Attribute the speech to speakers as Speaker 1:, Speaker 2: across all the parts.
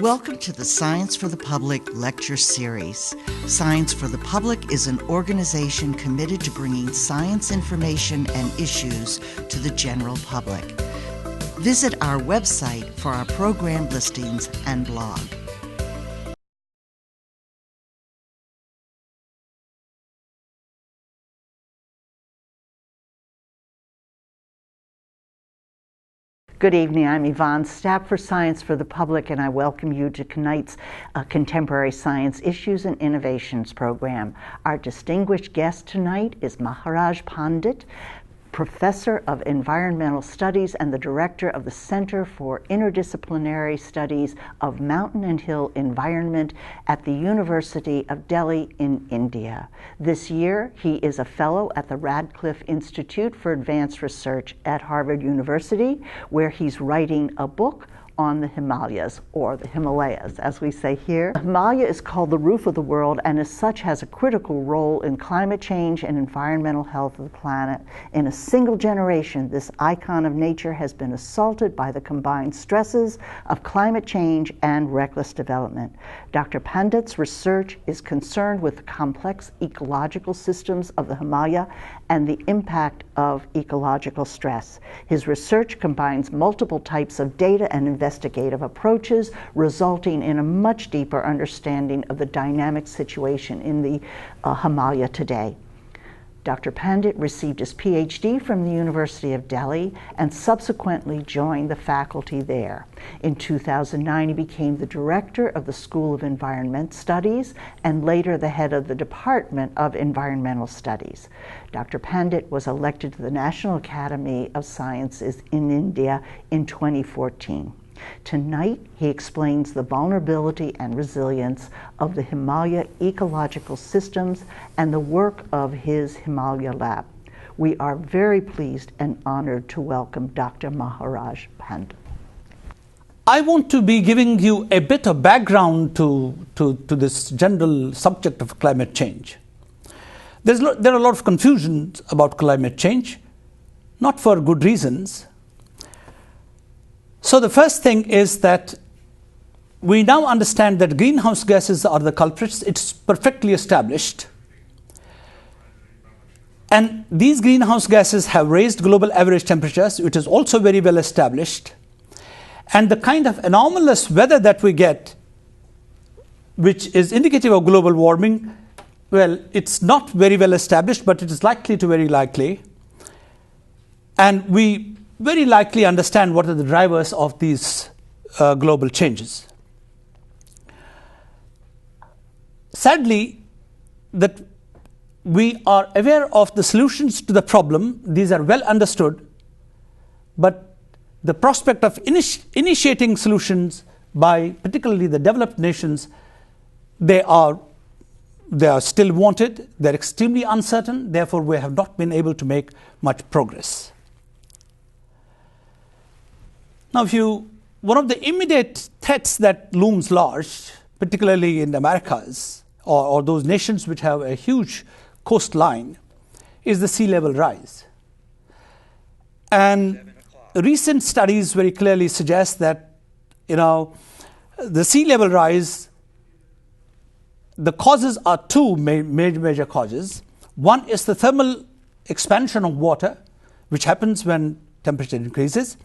Speaker 1: Welcome to the Science for the Public lecture series. Science for the Public is an organization committed to bringing science information and issues to the general public. Visit our website for our program listings and blog.
Speaker 2: Good evening, I'm Yvonne Stapp for Science for the Public, and I welcome you to tonight's Contemporary Science Issues and Innovations program. Our distinguished guest tonight is Maharaj Pandit, Professor of Environmental Studies and the Director of the Center for Interdisciplinary Studies of Mountain and Hill Environment at the University of Delhi in India. This year, he is a fellow at the Radcliffe Institute for Advanced Research at Harvard University, where he's writing a book on the Himalayas, or the Himalayas, as we say here. The Himalaya is called the roof of the world, and as such has a critical role in climate change and environmental health of the planet. In a single generation, this icon of nature has been assaulted by the combined stresses of climate change and reckless development. Dr. Pandit's research is concerned with the complex ecological systems of the Himalaya and the impact of ecological stress. His research combines multiple types of data and investigative approaches, resulting in a much deeper understanding of the dynamic situation in the Himalaya today. Dr. Pandit received his PhD from the University of Delhi and subsequently joined the faculty there. In 2009, he became the director of the School of Environment Studies and later the head of the Department of Environmental Studies. Dr. Pandit was elected to the National Academy of Sciences in India in 2014. Tonight, he explains the vulnerability and resilience of the Himalaya ecological systems and the work of his Himalaya Lab. We are very pleased and honored to welcome Dr. Maharaj Pandit.
Speaker 3: I want to be giving you a bit of background to this general subject of climate change. There are a lot of confusions about climate change, not for good reasons. So the first thing is that we now understand that greenhouse gases are the culprits. It's perfectly established. And these greenhouse gases have raised global average temperatures, which is also very well established. And the kind of anomalous weather that we get, which is indicative of global warming, well, it's not very well established, but it is likely to very likely. And we very likely understand what are the drivers of these global changes. Sadly, that we are aware of the solutions to the problem. These are well understood, but the prospect of initiating solutions by particularly the developed nations, they are still wanted. They're extremely uncertain. Therefore, we have not been able to make much progress. Now, one of the immediate threats that looms large, particularly in the Americas, or those nations which have a huge coastline, is the sea level rise. And recent studies very clearly suggest that, the sea level rise, the causes are two major causes. One is the thermal expansion of water, which happens when temperature increases.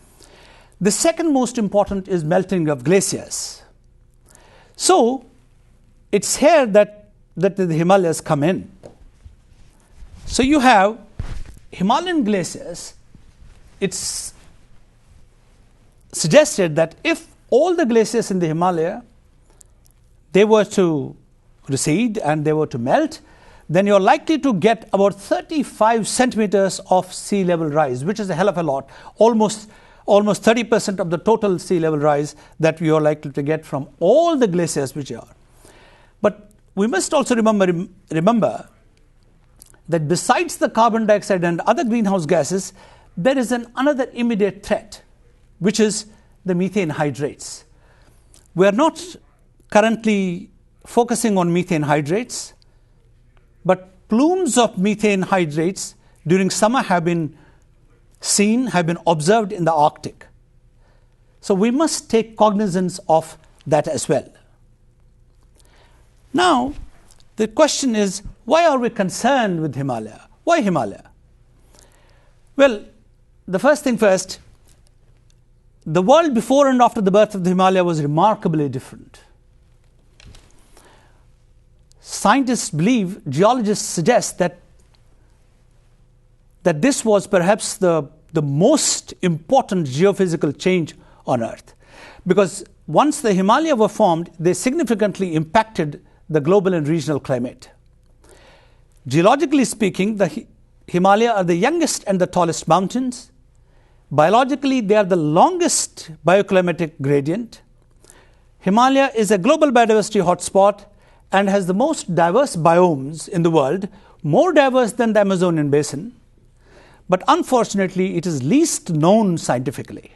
Speaker 3: The second most important is melting of glaciers. So it's here that the Himalayas come in. So you have Himalayan glaciers. It's suggested that if all the glaciers in the Himalaya, they were to recede and they were to melt, then you're likely to get about 35 centimeters of sea level rise, which is a hell of a lot, almost 30% of the total sea level rise that we are likely to get from all the glaciers which are. But we must also remember that besides the carbon dioxide and other greenhouse gases, there is another immediate threat, which is the methane hydrates. We are not currently focusing on methane hydrates, but plumes of methane hydrates during summer have been observed in the Arctic. So we must take cognizance of that as well. Now, the question is, why are we concerned with Himalaya? Why Himalaya? Well, the first thing first, the world before and after the birth of the Himalaya was remarkably different. Scientists believe, geologists suggest that this was perhaps the most important geophysical change on Earth. Because once the Himalaya were formed, they significantly impacted the global and regional climate. Geologically speaking, the Himalaya are the youngest and the tallest mountains. Biologically, they are the longest bioclimatic gradient. Himalaya is a global biodiversity hotspot and has the most diverse biomes in the world, more diverse than the Amazonian basin. But unfortunately, it is least known scientifically.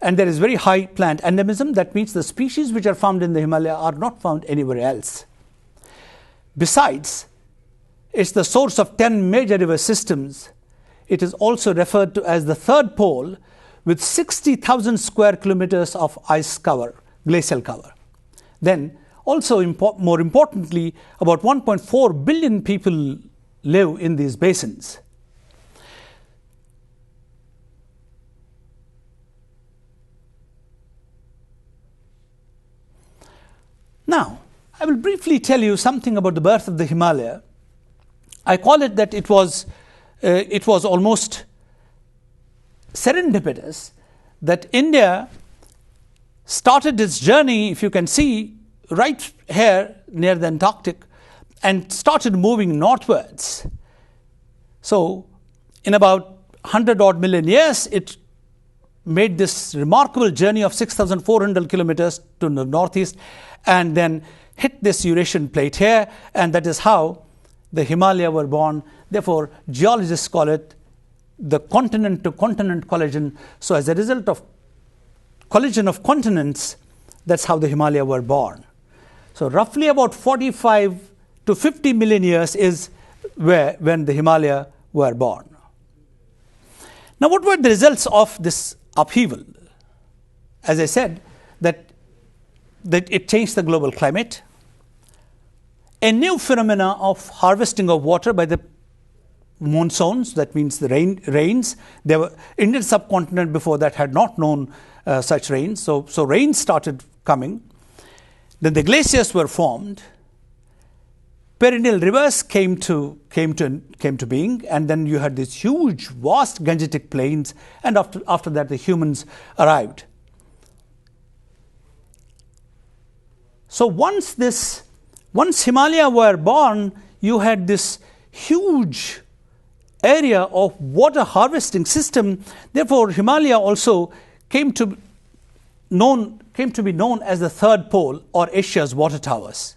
Speaker 3: And there is very high plant endemism. That means the species which are found in the Himalaya are not found anywhere else. Besides, it's the source of 10 major river systems. It is also referred to as the third pole, with 60,000 square kilometers of ice cover, glacial cover. Then, also more importantly, about 1.4 billion people live in these basins. Now, I will briefly tell you something about the birth of the Himalaya. I call it that it was almost serendipitous that India started its journey, if you can see, right here near the Antarctic, and started moving northwards. So, in about 100 odd million years, it made this remarkable journey of 6,400 kilometers to the northeast, and then hit this Eurasian plate here, and that is how the Himalaya were born. Therefore, geologists call it the continent-to-continent collision. So as a result of collision of continents, that's how the Himalaya were born. So roughly about 45 to 50 million years is when the Himalaya were born. Now, what were the results of this upheaval? As I said, that it changed the global climate. A new phenomena of harvesting of water by the monsoons, that means the rains. There were Indian subcontinent before that had not known such rains, so rain started coming. Then the glaciers were formed. Perennial rivers came to being, and then you had these huge, vast Gangetic plains, and after that the humans arrived. So once Himalaya were born, you had this huge area of water harvesting system. Therefore, Himalaya also came to be known as the third pole, or Asia's water towers.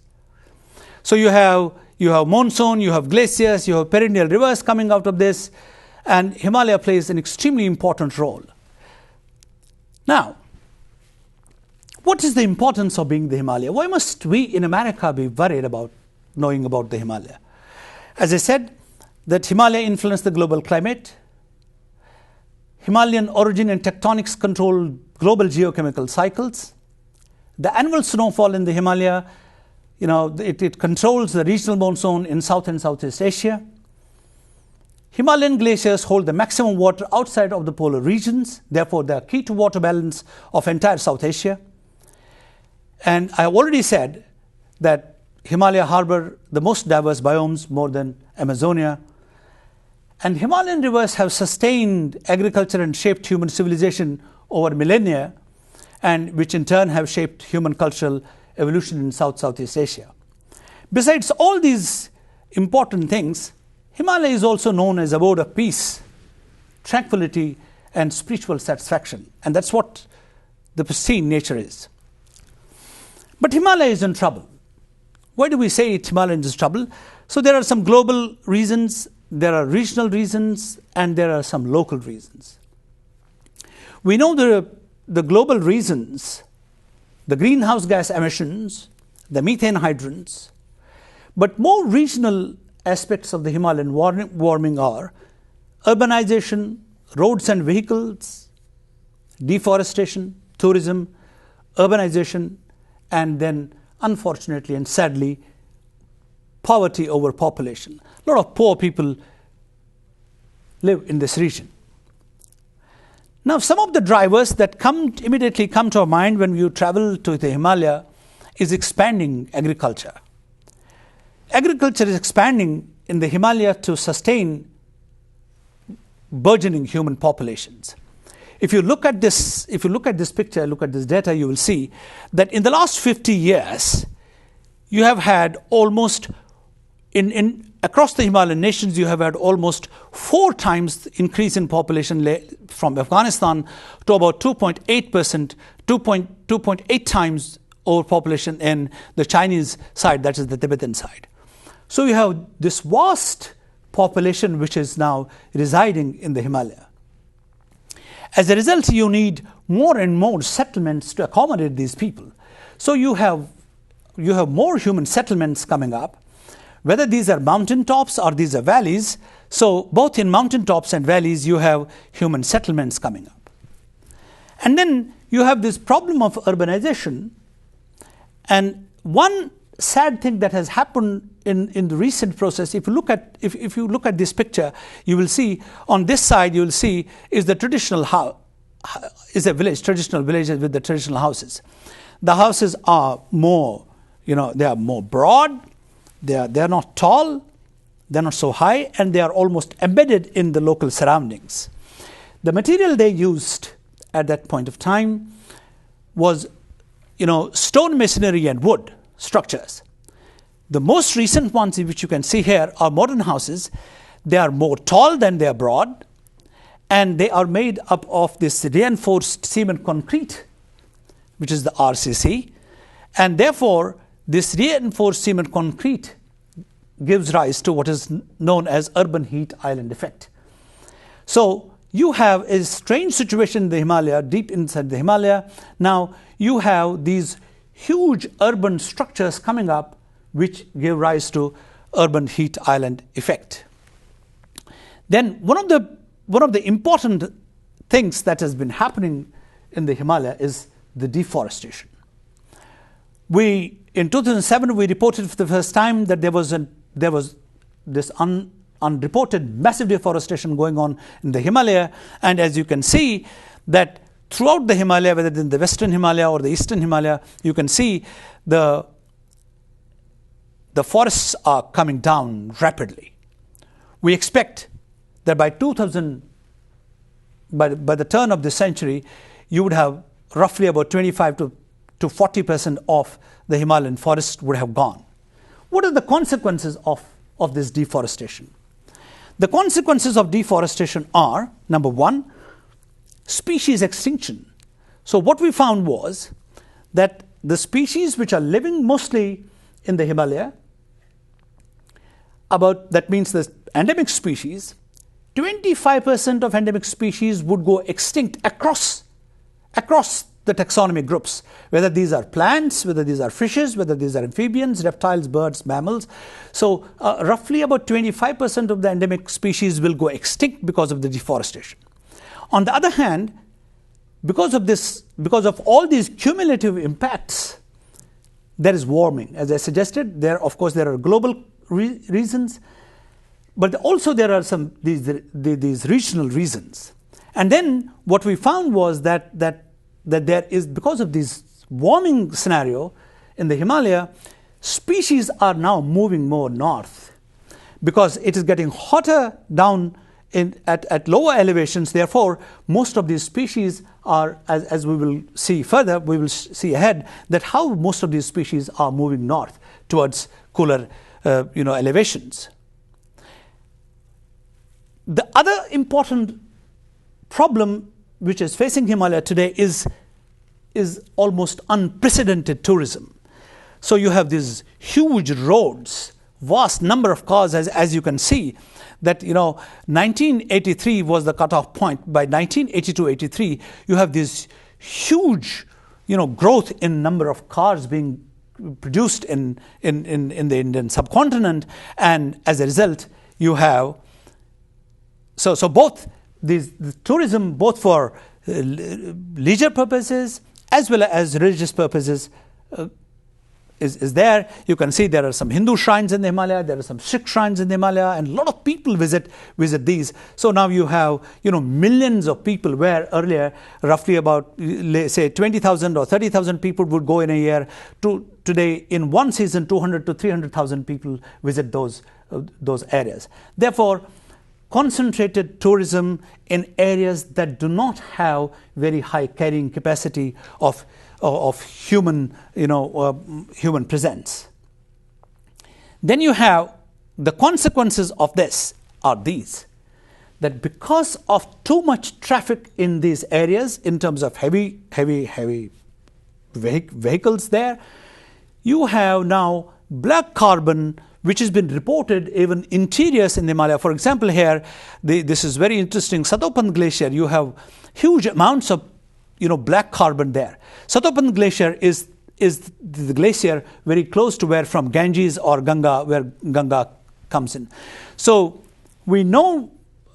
Speaker 3: So you have monsoon, you have glaciers, you have perennial rivers coming out of this, and Himalaya plays an extremely important role. Now, what is the importance of being the Himalaya? Why must we in America be worried about knowing about the Himalaya? As I said, that Himalaya influenced the global climate. Himalayan origin and tectonics control global geochemical cycles. The annual snowfall in the Himalaya, it controls the regional monsoon in South and Southeast Asia. Himalayan glaciers hold the maximum water outside of the polar regions. Therefore, they are key to water balance of entire South Asia. And I have already said that Himalaya harbor the most diverse biomes, more than Amazonia. And Himalayan rivers have sustained agriculture and shaped human civilization over millennia, and which in turn have shaped human cultural evolution in Southeast Asia. Besides all these important things, Himalaya is also known as abode of peace, tranquility, and spiritual satisfaction. And that's what the pristine nature is. But Himalaya is in trouble. Why do we say Himalaya is in trouble? So there are some global reasons, there are regional reasons, and there are some local reasons. We know the global reasons, the greenhouse gas emissions, the methane hydrants, but more regional aspects of the Himalayan warming are urbanization, roads and vehicles, deforestation, tourism, urbanization, and then unfortunately and sadly, poverty over population. A lot of poor people live in this region. Now, some of the drivers that immediately come to our mind when you travel to the Himalaya is expanding agriculture. Agriculture is expanding in the Himalaya to sustain burgeoning human populations. If you look at this picture, look at this data, you will see that in the last 50 years, you have had almost across the Himalayan nations, you have had almost 4 times the increase in population from Afghanistan to about 2.8%, 2.8 times overpopulation in the Chinese side, that is the Tibetan side. So you have this vast population which is now residing in the Himalaya. As a result, you need more and more settlements to accommodate these people. So you have more human settlements coming up, whether these are mountaintops or these are valleys. So both in mountaintops and valleys, you have human settlements coming up. And then you have this problem of urbanization. And one sad thing that has happened in the recent process, if you look at this picture, you will see on this side, you will see is the traditional house, is a village, traditional villages with the traditional houses. The houses are more, they are more broad, they are not tall, they're not so high, and they are almost embedded in the local surroundings. The material they used at that point of time was, stone masonry and wood structures. The most recent ones which you can see here are modern houses. They are more tall than they are broad, and they are made up of this reinforced cement concrete, which is the RCC, and therefore this reinforced cement concrete gives rise to what is known as urban heat island effect. So you have a strange situation in the Himalaya, deep inside the Himalaya. Now you have these huge urban structures coming up which give rise to urban heat island effect. Then one of the important things that has been happening in the Himalaya is the deforestation. In 2007, we reported for the first time that there was this unreported massive deforestation going on in the Himalaya, and as you can see that throughout the Himalaya, whether in the Western Himalaya or the Eastern Himalaya, you can see the forests are coming down rapidly. We expect that by the turn of this century, you would have roughly about 25 to 40% of the Himalayan forest would have gone. What are the consequences of this deforestation? The consequences of deforestation are, number one, species extinction. So what we found was that the species which are living mostly in the Himalaya, that means the endemic species, 25% of endemic species would go extinct across the taxonomic groups, whether these are plants, whether these are fishes, whether these are amphibians, reptiles, birds, mammals. So roughly about 25% of the endemic species will go extinct because of the deforestation. On the other hand, because of all these cumulative impacts, there is warming. As I suggested, there are global reasons, but also there are these regional reasons. And then what we found was that there is, because of this warming scenario in the Himalaya, species are now moving more north because it is getting hotter down at lower elevations. Therefore, most of these species are, as we will see further, we will see ahead, that how most of these species are moving north towards cooler elevations. The other important problem which is facing Himalaya today is almost unprecedented tourism. So you have these huge roads, vast number of cars, as you can see, that 1983 was the cutoff point. By 1982-83, you have this huge growth in number of cars being produced in the Indian subcontinent, and as a result, you have so both the tourism, both for leisure purposes as well as religious purposes is there. You can see there are some Hindu shrines in the Himalaya, there are some Sikh shrines in the Himalaya, and a lot of people visit these. So now you have millions of people, where earlier roughly about say 20,000 or 30,000 people would go in a year, to today in one season 200 to 300,000 people visit those areas. Therefore, concentrated tourism in areas that do not have very high carrying capacity of human human presence. Then you have the consequences of this are these, that because of too much traffic in these areas in terms of heavy vehicles there, you have now black carbon, which has been reported even interiors in the Himalaya. For example, here, this is very interesting. Satopan Glacier, you have huge amounts of black carbon there. Satopan Glacier is the glacier very close to where from Ganges or Ganga, where Ganga comes in. So we know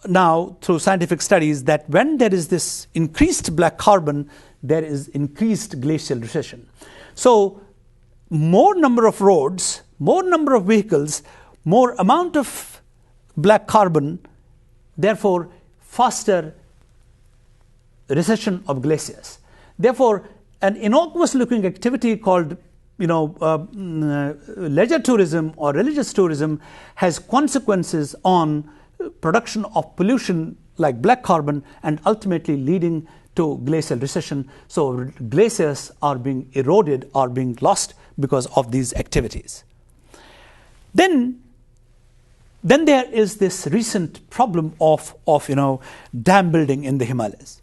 Speaker 3: now through scientific studies that when there is this increased black carbon, there is increased glacial recession. So more number of roads, more number of vehicles, more amount of black carbon, therefore faster recession of glaciers. Therefore, an innocuous looking activity called leisure tourism or religious tourism has consequences on production of pollution like black carbon, and ultimately leading to glacial recession. So glaciers are being eroded, are being lost because of these activities. Then there is this recent problem of dam building in the Himalayas.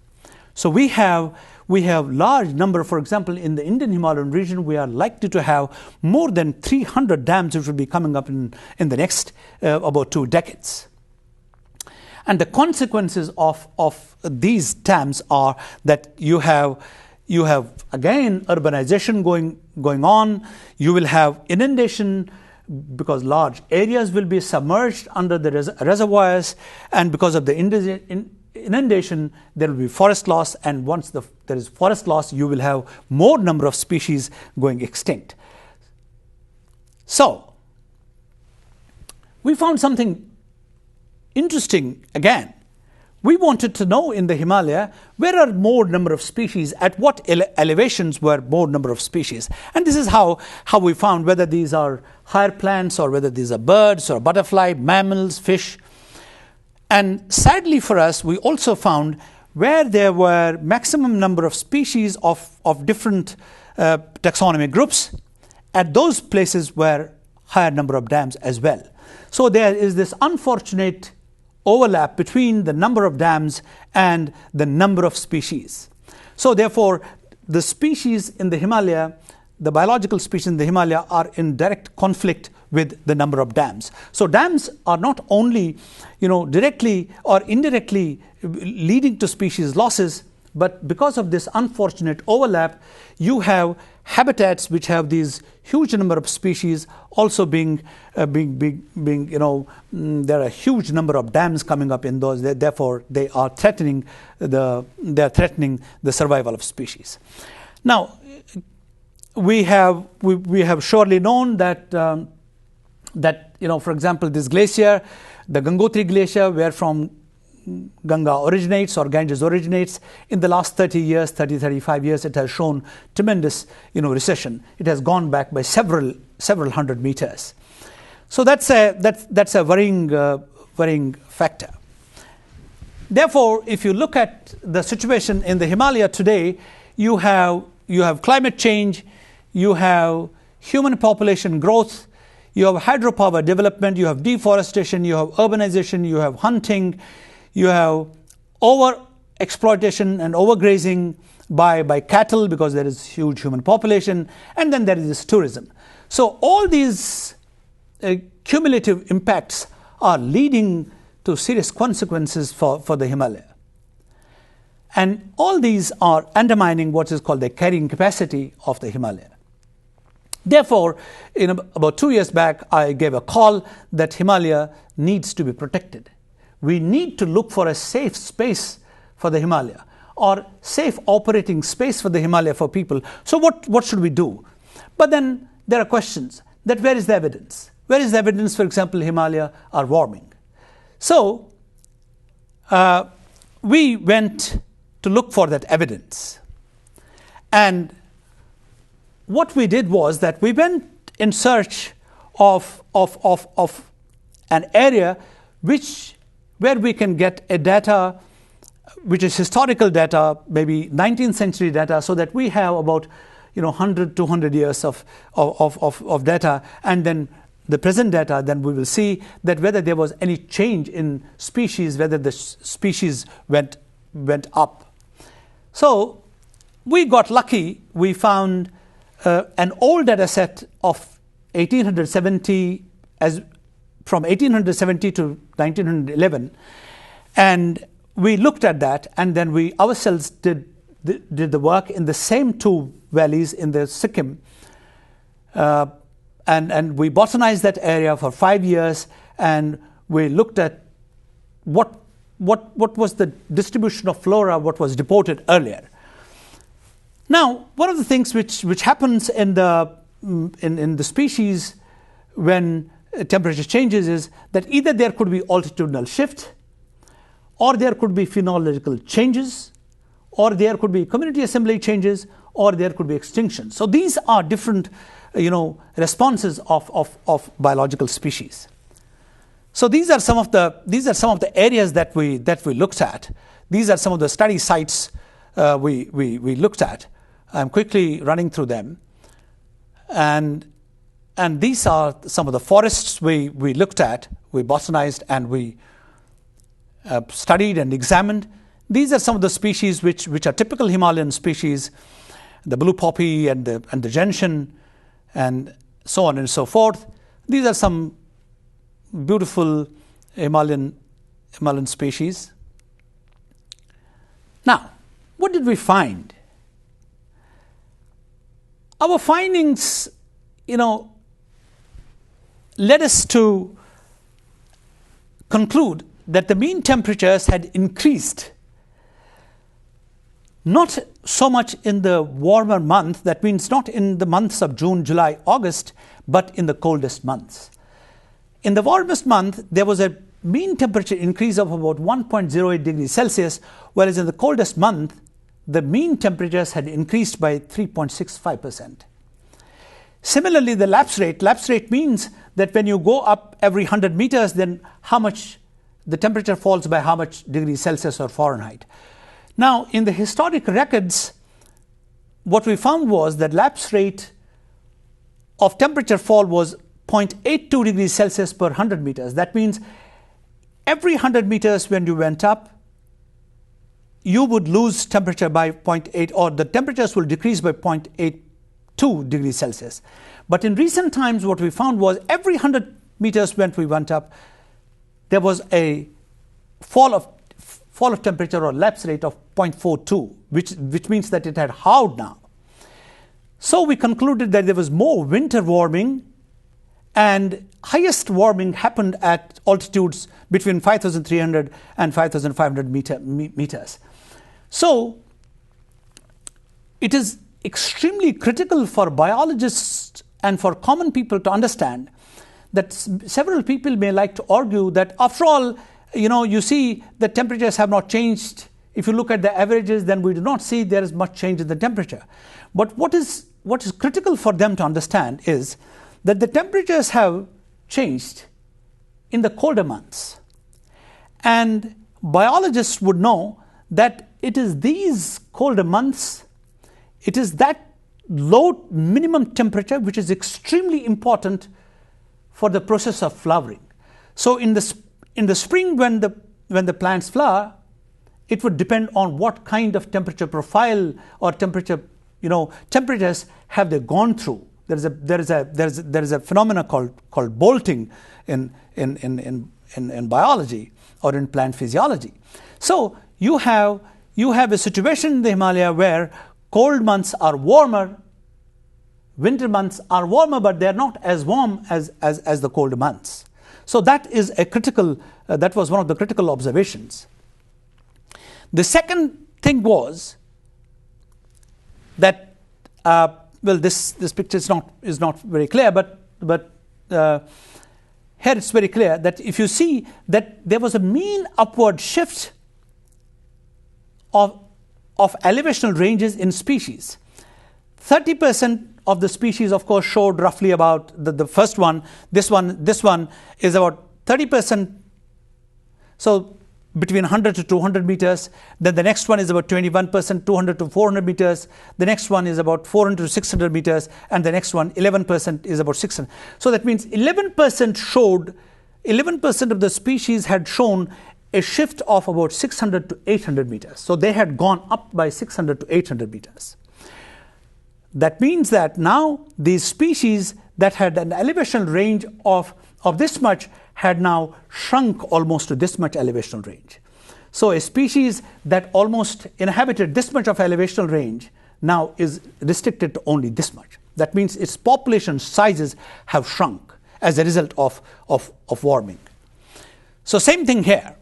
Speaker 3: So we have large number, for example, in the Indian Himalayan region, we are likely to have more than 300 dams which will be coming up in the next about 2 decades. And the consequences of these dams are that you have again urbanization going on. You will have inundation, because large areas will be submerged under the reservoirs, and because of the inundation, there will be forest loss, and once there is forest loss, you will have more number of species going extinct. So, we found something interesting again. We wanted to know in the Himalaya, where are more number of species, at what elevations were more number of species. And this is how we found whether these are higher plants or whether these are birds or butterfly, mammals, fish. And sadly for us, we also found where there were maximum number of species of different taxonomic groups, at those places were higher number of dams as well. So there is this unfortunate overlap between the number of dams and the number of species. So therefore, the species in the Himalaya, the biological species in the Himalaya, are in direct conflict with the number of dams. So dams are not only directly or indirectly leading to species losses, but because of this unfortunate overlap, you have habitats which have these huge number of species also being there are a huge number of dams coming up in those. Therefore, they are threatening the survival of species. Now, we have surely known that for example, this glacier, the Gangotri Glacier, where from Ganga originates or Ganges originates, in the last 35 years, it has shown tremendous recession. It has gone back by several hundred meters. So that's a worrying factor. Therefore, if you look at the situation in the Himalaya today, you have climate change, you have human population growth, you have hydropower development, you have deforestation, you have urbanization, you have hunting, you have over-exploitation and overgrazing by cattle because there is huge human population, and then there is this tourism. So all these cumulative impacts are leading to serious consequences for the Himalaya. And all these are undermining what is called the carrying capacity of the Himalaya. Therefore, about 2 years back, I gave a call that Himalaya needs to be protected. We need to look for a safe space for the Himalaya. or safe operating space for the Himalaya for people. So what should we do? But then there are questions that where is the evidence? Where is the evidence, for example, Himalaya are warming? So we went to look for that evidence. And what we did was that we went in search of an area where we can get a data which is historical data, maybe 19th century data, so that we have about 100, 200 years of data, and then the present data, then we will see that whether there was any change in species, whether the species went up. So we got lucky. We found an old data set of 1870 from 1870 to 1911, and we looked at that, and then we ourselves did the work in the same two valleys in the Sikkim, and we botanized that area for 5 years, and we looked at what was the distribution of flora, what was reported earlier. Now, one of the things which happens in the species when temperature changes is that either there could be altitudinal shift, or there could be phenological changes, or there could be community assembly changes, or there could be extinction. So these are different responses of biological species. So these are some of the areas that we looked at. These are some of the study sites we looked at. I'm quickly running through them, and these are some of the forests we looked at, we botanized, and we studied and examined. These are some of the species which are typical Himalayan species, the blue poppy and the gentian, and so on and so forth. These are some beautiful Himalayan species. Now, what did we find? Our findings, led us to conclude that the mean temperatures had increased, not so much in the warmer month, that means not in the months of June, July, August, but in the coldest months. In the warmest month, there was a mean temperature increase of about 1.08 degrees Celsius, whereas in the coldest month, the mean temperatures had increased by 3.65%. Similarly, the lapse rate means that when you go up every 100 meters, then how much the temperature falls by how much degrees Celsius or Fahrenheit. Now, in the historic records, what we found was that lapse rate of temperature fall was 0.82 degrees Celsius per 100 meters. That means every 100 meters when you went up, you would lose temperature by 0.8, or the temperatures will decrease by 0.82 degrees Celsius. But in recent times, what we found was every 100 meters when we went up, there was a fall of temperature or lapse rate of 0.42, which means that it had halved now. So we concluded that there was more winter warming, and highest warming happened at altitudes between 5,300 and 5,500 meters. So it is extremely critical for biologists and for common people to understand that several people may like to argue that after all, you see the temperatures have not changed. If you look at the averages, then we do not see there is much change in the temperature. But what is critical for them to understand is that the temperatures have changed in the colder months. And biologists would know that it is these colder months, it is that low minimum temperature which is extremely important for the process of flowering. So in the spring when the plants flower, it would depend on what kind of temperature profile or temperatures have they gone through. There is a phenomenon called bolting in biology or in plant physiology. So you have a situation in the Himalaya where cold months are warmer, winter months are warmer, but they are not as warm as the cold months. So that was one of the critical observations. The second thing was that, well, this picture is not very clear, but here it's very clear that if you see that there was a mean upward shift of elevational ranges in species. 30% of the species, of course, showed roughly about the first one. This one is about 30%. So between 100 to 200 meters. Then the next one is about 21%, 200 to 400 meters. The next one is about 400 to 600 meters. And the next one, 11%, is about 600. So that means 11% of the species had shown a shift of about 600 to 800 meters. So they had gone up by 600 to 800 meters. That means that now these species that had an elevation range of this much had now shrunk almost to this much elevational range. So a species that almost inhabited this much of elevational range now is restricted to only this much. That means its population sizes have shrunk as a result of warming. So same thing here.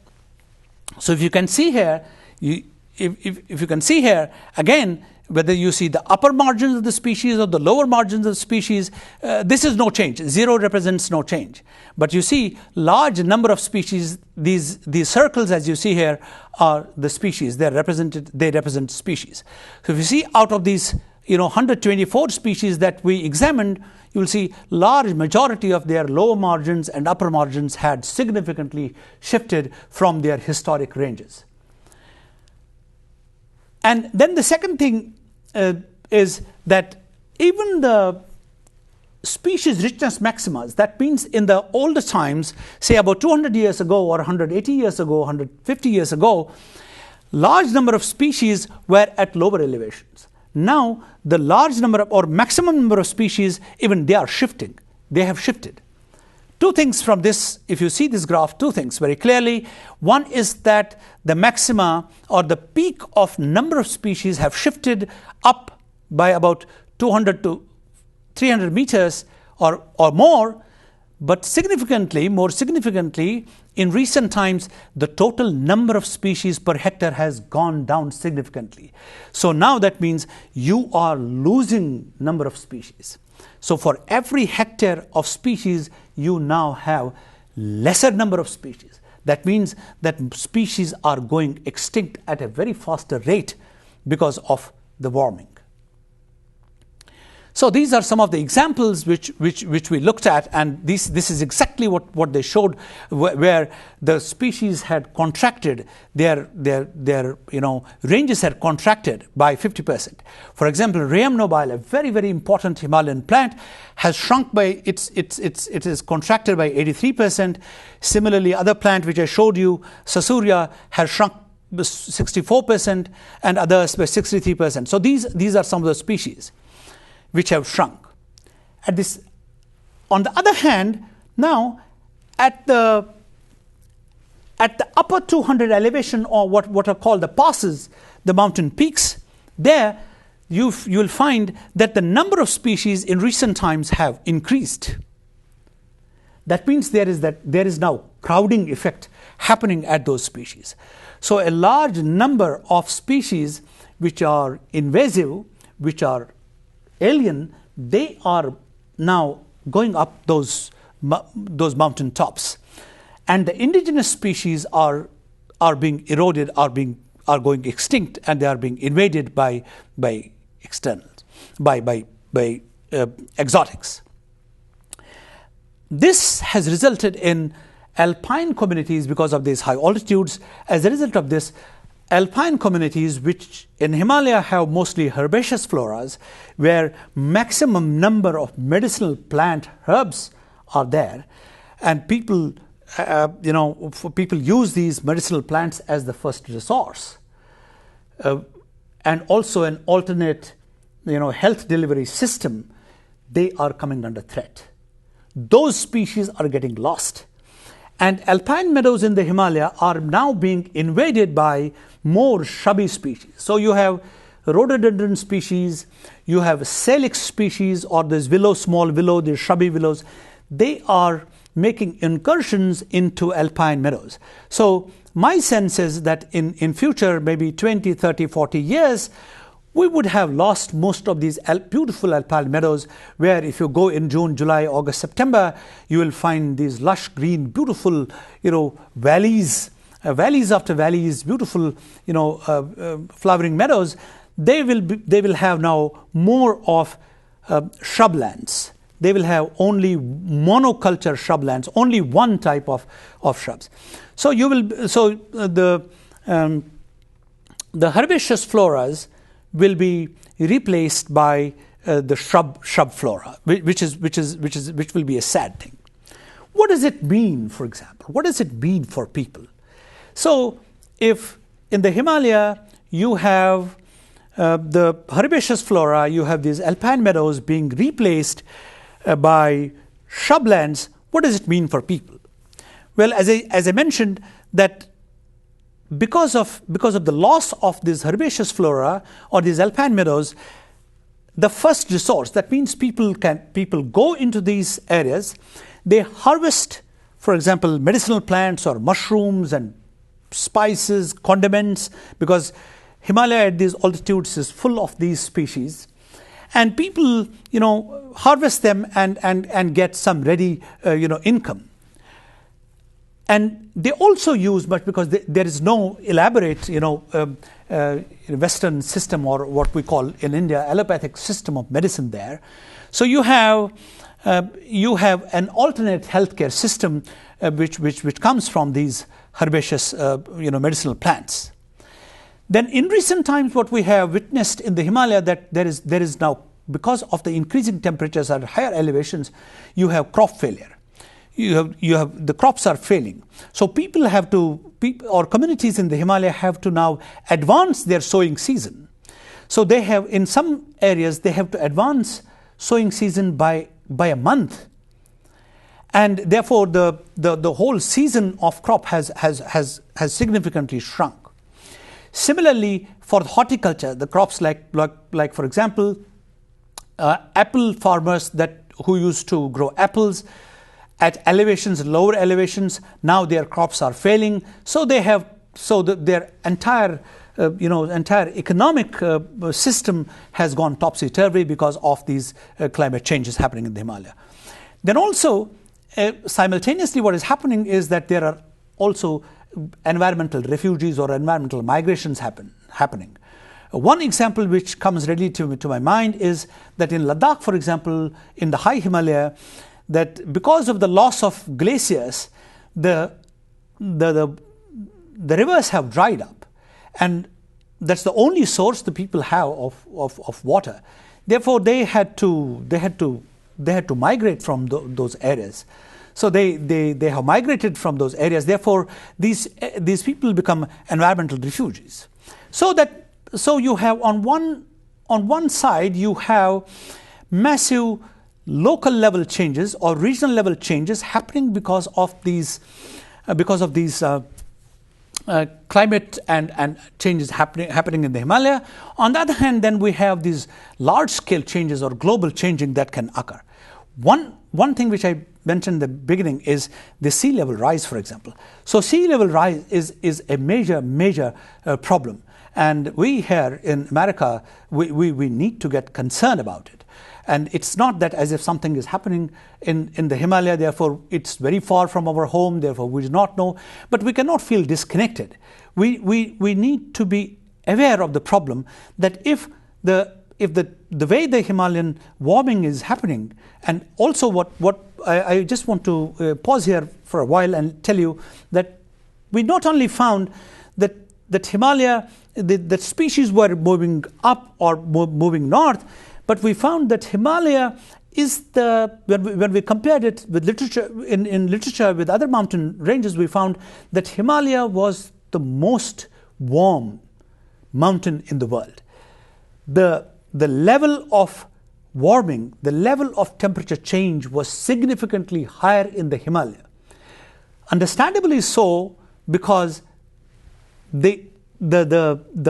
Speaker 3: So if you can see here, if you can see here, again, whether you see the upper margins of the species or the lower margins of the species, this is no change. 0 represents no change. But you see large number of species, these circles as you see here are the species. They represent species. So if you see out of these 124 species that we examined, you will see large majority of their lower margins and upper margins had significantly shifted from their historic ranges. And then the second thing is that even the species richness maximas, that means in the older times, say about 200 years ago or 180 years ago, 150 years ago, large number of species were at lower elevations. Now, the large number of, or maximum number of species, even they are shifting. They have shifted. Two things from this, if you see this graph, two things very clearly. One is that the maxima or the peak of number of species have shifted up by about 200 to 300 meters or more, but more significantly, in recent times, the total number of species per hectare has gone down significantly. So now that means you are losing number of species. So for every hectare of species, you now have lesser number of species. That means that species are going extinct at a very faster rate because of the warming. So these are some of the examples which we looked at, and this is exactly what they showed, where the species had contracted, their ranges had contracted by 50%. For example, Rheum nobile, a very, very important Himalayan plant, has shrunk by it is contracted by 83%. Similarly, other plant which I showed you, Sasuria, has shrunk 64% and others by 63%. So these are some of the species which have shrunk. On the other hand, now at the upper 200 elevation, or what are called the passes, the mountain peaks, there you will find that the number of species in recent times have increased. That means there is now crowding effect happening at those species. So a large number of species which are invasive, which are alien, they are now going up those mountain tops, and the indigenous species are being eroded, are going extinct, and they are being invaded by externals, by exotics. This has resulted in alpine communities because of these high altitudes. As a result of this, alpine communities, which in Himalaya have mostly herbaceous floras, where maximum number of medicinal plant herbs are there, and people use these medicinal plants as the first resource, and also an alternate, health delivery system, they are coming under threat. Those species are getting lost. And alpine meadows in the Himalaya are now being invaded by more shrubby species. So you have rhododendron species, you have salix species, or this willow, small willow, the shrubby willows. They are making incursions into alpine meadows. So my sense is that in future, maybe 20, 30, 40 years, we would have lost most of these beautiful alpine meadows, where if you go in June, July, August, September, you will find these lush green, beautiful, valleys, valleys after valleys, beautiful, flowering meadows. They will have now more of shrublands. They will have only monoculture shrublands, only one type of shrubs. So the herbaceous floras will be replaced by the shrub flora, which will be a sad thing. What does it mean, for example? What does it mean for people? So if in the Himalaya you have the herbaceous flora, you have these alpine meadows being replaced by shrublands, what does it mean for people? Well, as I mentioned, that because of the loss of this herbaceous flora or these alpine meadows, the first resource, that means people go into these areas, they harvest, for example, medicinal plants or mushrooms and spices, condiments, because Himalaya at these altitudes is full of these species, and people harvest them and get some ready income. And they also use, but because there is no elaborate Western system, or what we call in India allopathic system of medicine there, so you have an alternate healthcare system which comes from these herbaceous medicinal plants. Then in recent times, what we have witnessed in the Himalaya, that there is now, because of the increasing temperatures at higher elevations, you have crop failure. You have the crops are failing. So or communities in the Himalaya have to now advance their sowing season. So they have, in some areas, they have to advance sowing season by a month. And therefore the whole season of crop has significantly shrunk. Similarly, for horticulture, the crops like for example, apple farmers who used to grow apples at lower elevations, now their crops are failing. So their entire economic system has gone topsy-turvy because of these climate changes happening in the Himalaya. Then also, simultaneously, what is happening is that there are also environmental refugees or environmental migrations happening. One example which comes readily to my mind is that in Ladakh, for example, in the high Himalaya, that because of the loss of glaciers, the rivers have dried up, and that's the only source the people have of water. Therefore, they had to migrate from those areas. So they have migrated from those areas. Therefore, these people become environmental refugees. So you have on one side you have massive local level changes or regional level changes happening because of these climate and changes happening in the Himalaya. On the other hand, then we have these large scale changes or global changing that can occur. One thing which I mentioned in the beginning is the sea level rise, for example. So sea level rise is a major problem, and we here in America we need to get concerned about it. And it's not that as if something is happening in the Himalaya, therefore it's very far from our home, therefore we do not know, but we cannot feel disconnected. We need to be aware of the problem, that if the way the Himalayan warming is happening, and also what I just want to pause here for a while and tell you that we not only found that Himalaya, that species were moving up or moving north, but we found that Himalaya is when we compared it with literature, in literature with other mountain ranges, we found that Himalaya was the most warm mountain in the world. The level of warming, the level of temperature change was significantly higher in the Himalaya. Understandably so, because the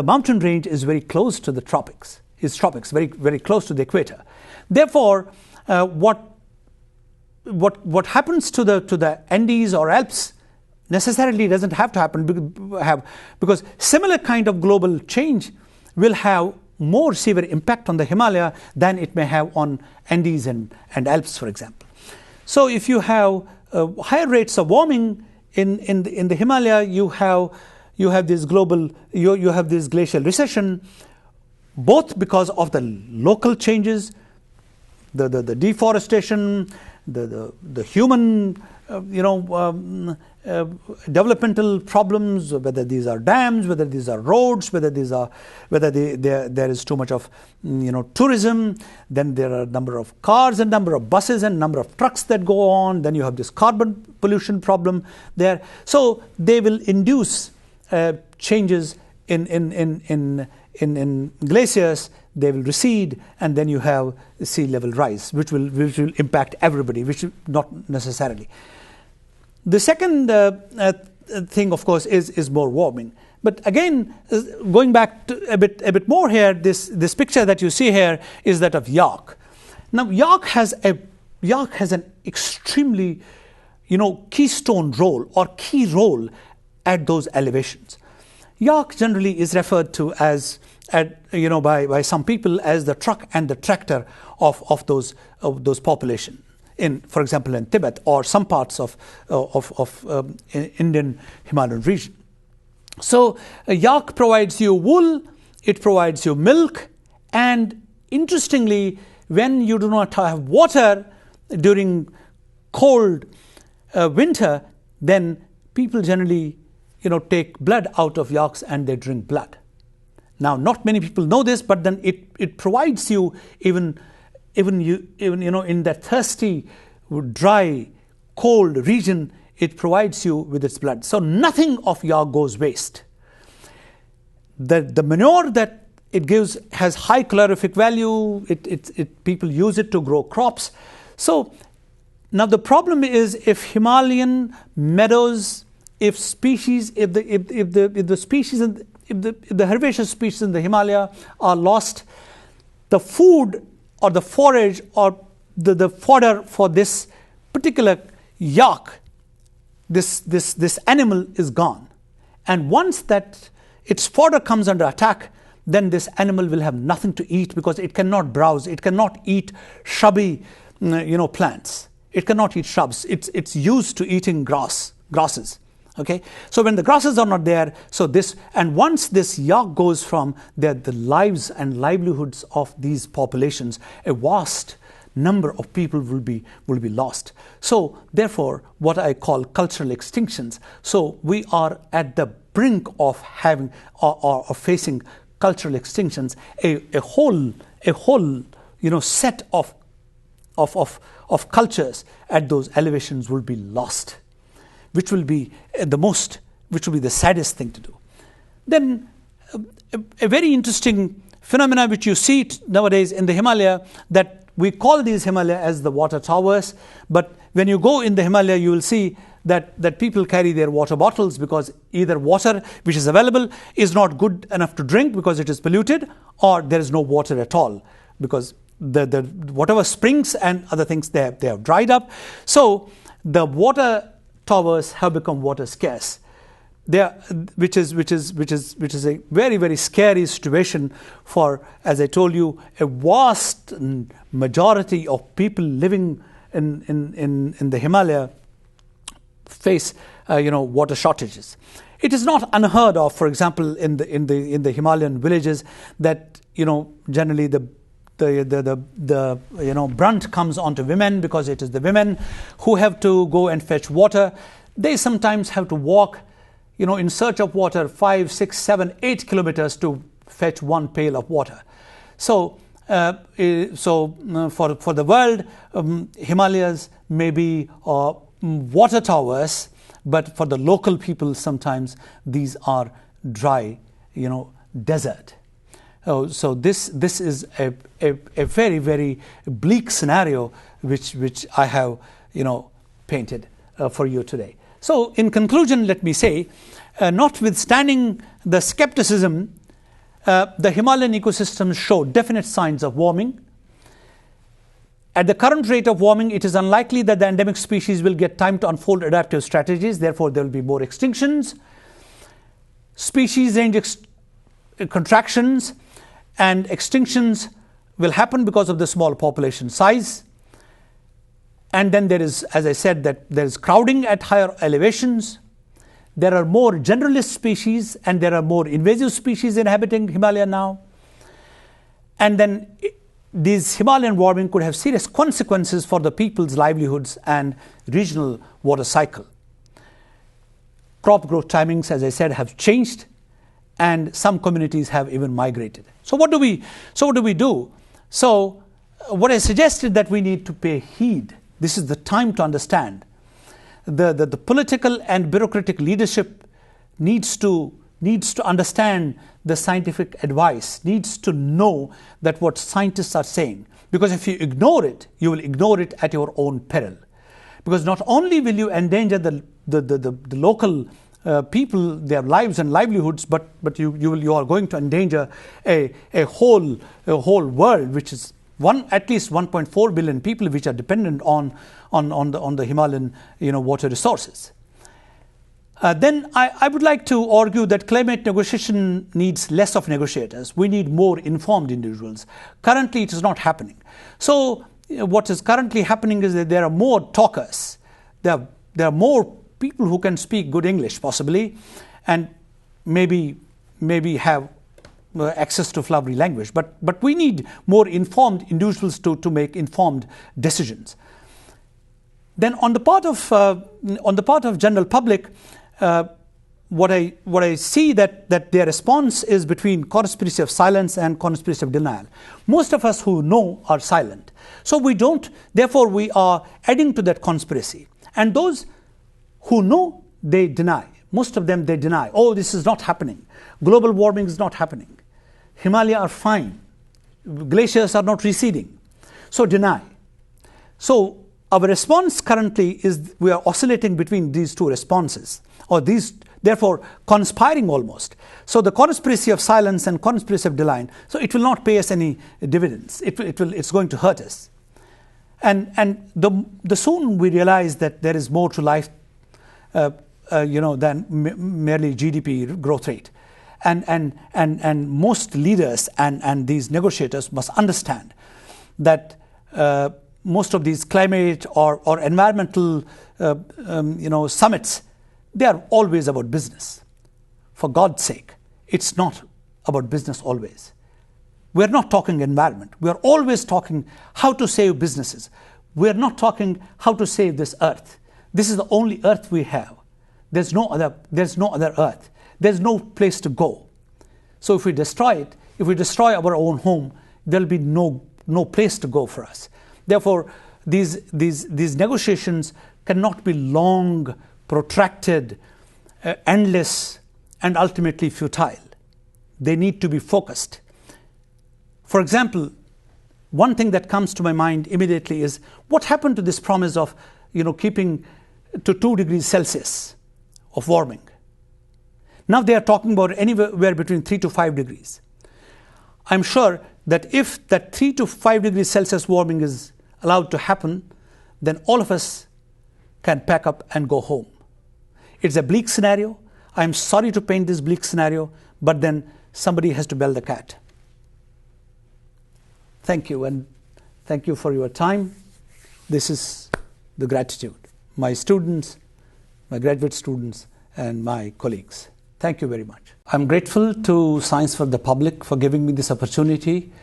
Speaker 3: mountain range is very close to the tropics. It's tropics, very, very close to the equator. Therefore, what what happens to the Andes or Alps necessarily doesn't have to happen, because similar kind of global change will have more severe impact on the Himalaya than it may have on Andes and Alps, for example. So if you have higher rates of warming in the Himalaya, you have this global, you have this glacial recession, both because of the local changes, the deforestation, the human developmental problems, whether these are dams, whether these are roads, whether there is too much of tourism. Then there are a number of cars and number of buses and number of trucks that go on. Then you have this carbon pollution problem there. So they will induce changes in glaciers. They will recede, and then you have sea level rise, which will impact everybody, which not necessarily. The second thing, of course, is more warming. But again, going back to a bit more here, this picture that you see here is that of yak. Now, yak has an extremely, keystone role or key role at those elevations. Yak generally is referred to as, by some people, as the truck and the tractor of those population. For example, in Tibet or some parts of Indian Himalayan region. So yak provides you wool, it provides you milk, and interestingly, when you do not have water during cold winter, then people generally take blood out of yaks and they drink blood. Now, not many people know this, but then it provides you even in that thirsty, dry, cold region, it provides you with its blood. So nothing of yak goes waste. The manure that it gives has high calorific value. People use it to grow crops. So now the problem is, if Himalayan meadows, if the herbaceous species in the Himalaya are lost, the food or the forage or the fodder for this particular yak, this animal is gone. And once that its fodder comes under attack, then this animal will have nothing to eat, because it cannot browse, it cannot eat shrubby plants. It cannot eat shrubs. It's used to eating grasses. Okay, so when the grasses are not there, and once this yak goes from the lives and livelihoods of these populations, a vast number of people will be lost. So therefore, what I call cultural extinctions. So we are at the brink of having or facing cultural extinctions. A whole set of cultures at those elevations will be lost, which will be the saddest thing to do. Then a very interesting phenomena which you see nowadays in the Himalaya, that we call these Himalaya as the water towers, but when you go in the Himalaya, you will see that people carry their water bottles, because either water which is available is not good enough to drink because it is polluted, or there is no water at all because the whatever springs and other things they have dried up. So the water towers have become water scarce. Which is a very, very scary situation for, as I told you, a vast majority of people living in the Himalaya face water shortages. It is not unheard of, for example, in the Himalayan villages, that generally the brunt comes onto women, because it is the women who have to go and fetch water. They sometimes have to walk in search of water 5, 6, 7, 8 kilometers to fetch one pail of water. So for the world, Himalayas may be water towers, but for the local people, sometimes these are dry, desert. So this is a very, very bleak scenario which I have painted for you today. So in conclusion, let me say, notwithstanding the skepticism, the Himalayan ecosystems show definite signs of warming. At the current rate of warming, it is unlikely that the endemic species will get time to unfold adaptive strategies. Therefore, there will be more extinctions. Species range contractions and extinctions will happen because of the small population size. And then there is, as I said, that there is crowding at higher elevations. There are more generalist species and there are more invasive species inhabiting Himalaya now. And then this Himalayan warming could have serious consequences for the people's livelihoods and regional water cycle. Crop growth timings, as I said, have changed, and some communities have even migrated. So what do we do? So what I suggested, that we need to pay heed. This is the time to understand. The political and bureaucratic leadership needs to understand the scientific advice, needs to know that what scientists are saying. Because if you ignore it, you will ignore it at your own peril. Because not only will you endanger the local people, their lives and livelihoods, but you are going to endanger a whole world, which is at least 1.4 billion people, which are dependent on the Himalayan water resources. Then I would like to argue that climate negotiation needs less of negotiators. We need more informed individuals. Currently, it is not happening. So what is currently happening is that there are more talkers. There are more people who can speak good English, possibly, and maybe have access to flowery language. But we need more informed individuals to make informed decisions. Then on the part of general public, what I see that their response is between conspiracy of silence and conspiracy of denial. Most of us who know are silent. So therefore we are adding to that conspiracy. And those who know, they deny. Most of them, they deny. Oh, this is not happening. Global warming is not happening. Himalaya are fine. Glaciers are not receding. So deny. So our response currently is we are oscillating between these two responses, or these, therefore, conspiring almost. So the conspiracy of silence and conspiracy of denial, so it will not pay us any dividends. It's going to hurt us. And the soon we realize that there is more to life than merely GDP growth rate. And most leaders and these negotiators must understand that most of these climate or environmental summits, they are always about business. For God's sake, it's not about business always. We're not talking environment. We're always talking how to save businesses. We're not talking how to save this earth. This is the only earth we have. There's no other earth. There's no place to go. So if we destroy it, if we destroy our own home, there'll be no place to go for us. Therefore, these negotiations cannot be long, protracted, endless, and ultimately futile. They need to be focused. For example, one thing that comes to my mind immediately is what happened to this promise of keeping to 2 degrees Celsius of warming. Now they are talking about anywhere between 3 to 5 degrees. I'm sure that if that 3 to 5 degrees Celsius warming is allowed to happen, then all of us can pack up and go home. It's a bleak scenario. I'm sorry to paint this bleak scenario, but then somebody has to bell the cat. Thank you, and thank you for your time. This is the gratitude. My students, my graduate students, and my colleagues. Thank you very much. I'm grateful to Science for the Public for giving me this opportunity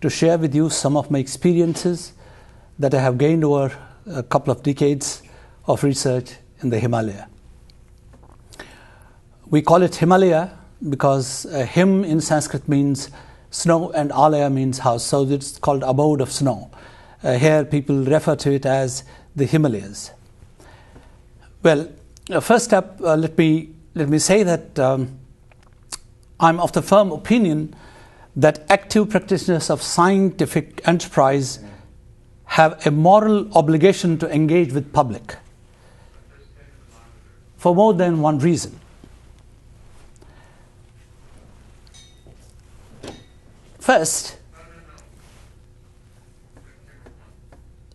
Speaker 3: to share with you some of my experiences that I have gained over a couple of decades of research in the Himalaya. We call it Himalaya because Him in Sanskrit means snow and Alaya means house, so it's called abode of snow. Here people refer to it as the Himalayas. Well, first up, let me say that I'm of the firm opinion that active practitioners of scientific enterprise have a moral obligation to engage with public for more than one reason. First,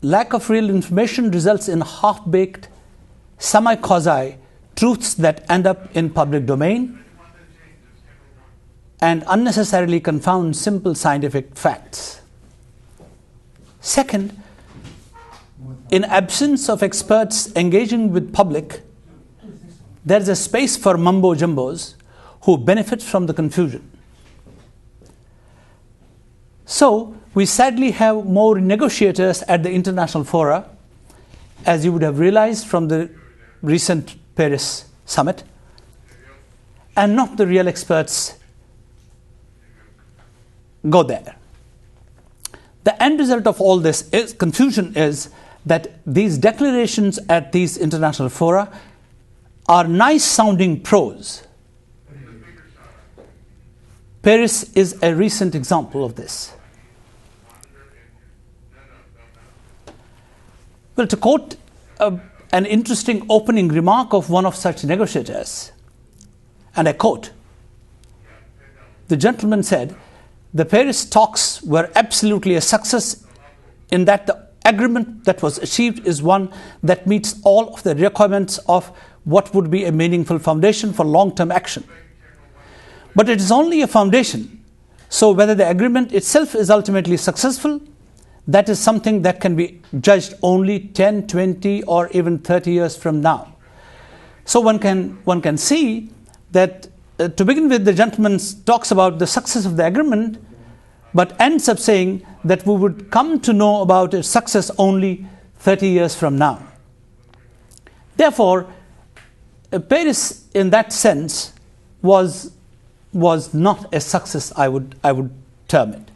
Speaker 3: lack of real information results in half-baked, semi-quasi truths that end up in public domain and unnecessarily confound simple scientific facts. Second, in absence of experts engaging with public, there is a space for mumbo-jumbos who benefit from the confusion. So, we sadly have more negotiators at the international fora, as you would have realized from the recent Paris summit, and not the real experts go there. The end result of all this confusion is that these declarations at these international fora are nice sounding prose. Paris is a recent example of this. Well, to quote an interesting opening remark of one of such negotiators, and I quote, the gentleman said, "The Paris talks were absolutely a success in that the agreement that was achieved is one that meets all of the requirements of what would be a meaningful foundation for long-term action. But it is only a foundation, so whether the agreement itself is ultimately successful, that is something that can be judged only 10, 20, or even 30 years from now." So one can see that to begin with, the gentleman talks about the success of the agreement, but ends up saying that we would come to know about its success only 30 years from now. Therefore, Paris, in that sense, was not a success, I would term it.